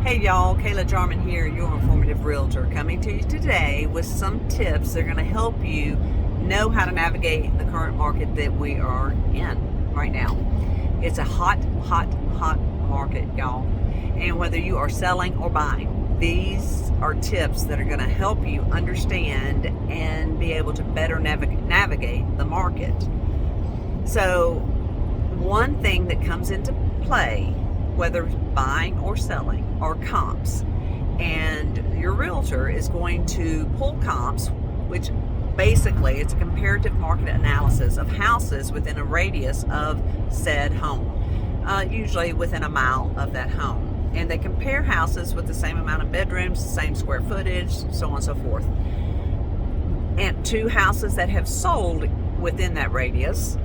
Hey y'all, Kayla Jarman here, your informative realtor, coming to you today with some tips that are going to help you know how to navigate the current market that we are in right now. It's a hot market, y'all. And whether you are selling or buying, these are tips that are going to help you understand and be able to better navigate the market. So, one thing that comes into play, whether buying or selling, are comps. And your realtor is going to pull comps, which basically it's a comparative market analysis of houses within a radius of said home, usually within a mile of that home. And they compare houses with the same amount of bedrooms, the same square footage, so on and so forth. And two houses that have sold within that radius.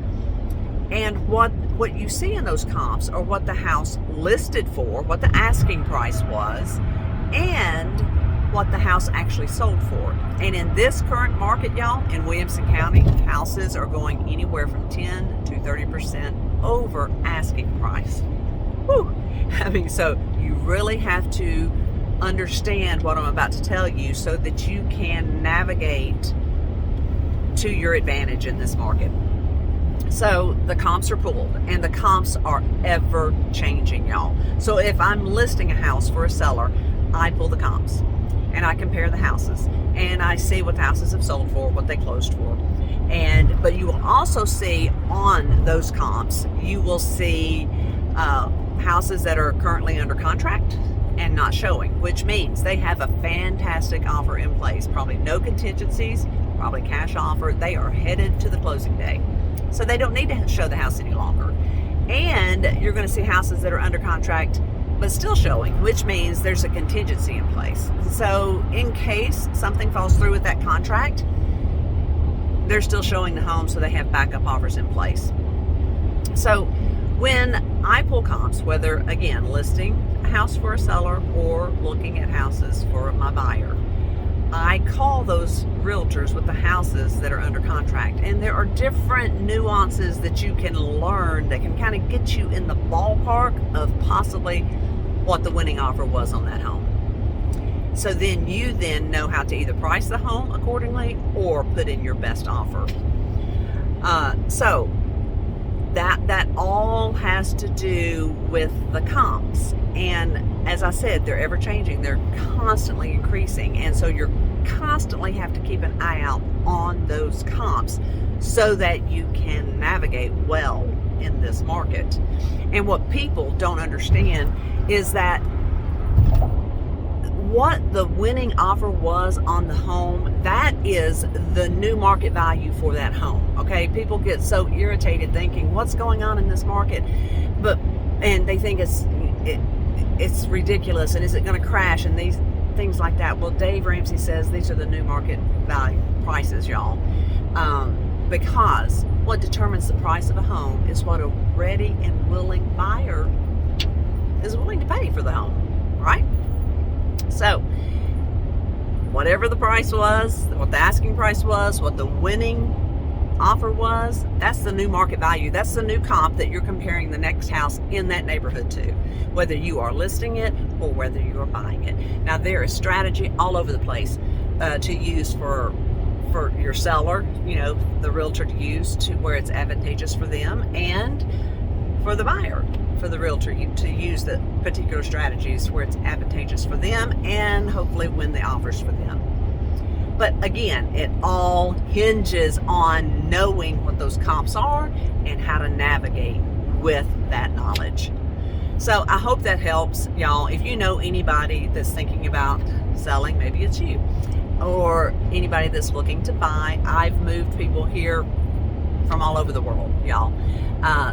And what you see in those comps are what the house listed for, what the asking price was, and what the house actually sold for. And in this current market, y'all, in Williamson County, houses are going anywhere from 10 to 30% over asking price. Whew. So you really have to understand what I'm about to tell you so that you can navigate to your advantage in this market. So the comps are pulled, and the comps are ever changing, y'all. So if I'm listing a house for a seller, I pull the comps and I compare the houses and I see what the houses have sold for, what they closed for. But you will also see on those comps, you will see houses that are currently under contract and not showing, which means they have a fantastic offer in place, probably no contingencies, probably cash offer. They are headed to the closing day. So they don't need to show the house any longer. And you're going to see houses that are under contract but still showing, which means there's a contingency in place. So in case something falls through with that contract, they're still showing the home, so they have backup offers in place. So when I pull comps, whether, again, listing a house for a seller or looking at houses for my buyer, I call those realtors with the houses that are under contract. And there are different nuances that you can learn that can kind of get you in the ballpark of possibly what the winning offer was on that home. So then you know how to either price the home accordingly or put in your best offer. So that all has to do with the comps. And as I said, they're ever changing. They're constantly increasing. And so you constantly have to keep an eye out on those comps so that you can navigate well in this market. And what people don't understand is that what the winning offer was on the home, that is the new market value for that home. Okay, people get so irritated thinking, what's going on in this market? And they think it's ridiculous, and is it going to crash, and these things like that. Well, Dave Ramsey says these are the new market value prices, y'all, because what determines the price of a home is what a ready and willing buyer is willing to pay for the home, right? So whatever the price was, what the asking price was, what the winning offer was, that's the new market value. That's the new comp that you're comparing the next house in that neighborhood to, whether you are listing it or whether you are buying it. Now, there is strategy all over the place to use for your seller, the realtor to use to where it's advantageous for them, and for the buyer, for the realtor to use the particular strategies where it's advantageous for them and hopefully win the offers for them. But again, it all hinges on knowing what those comps are and how to navigate with that knowledge. So I hope that helps, y'all. If you know anybody that's thinking about selling, maybe it's you, or anybody that's looking to buy. I've moved people here from all over the world, y'all.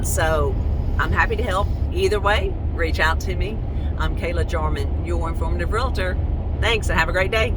So I'm happy to help. Either way, reach out to me. I'm Kayla Jarman, your informative realtor. Thanks, and have a great day.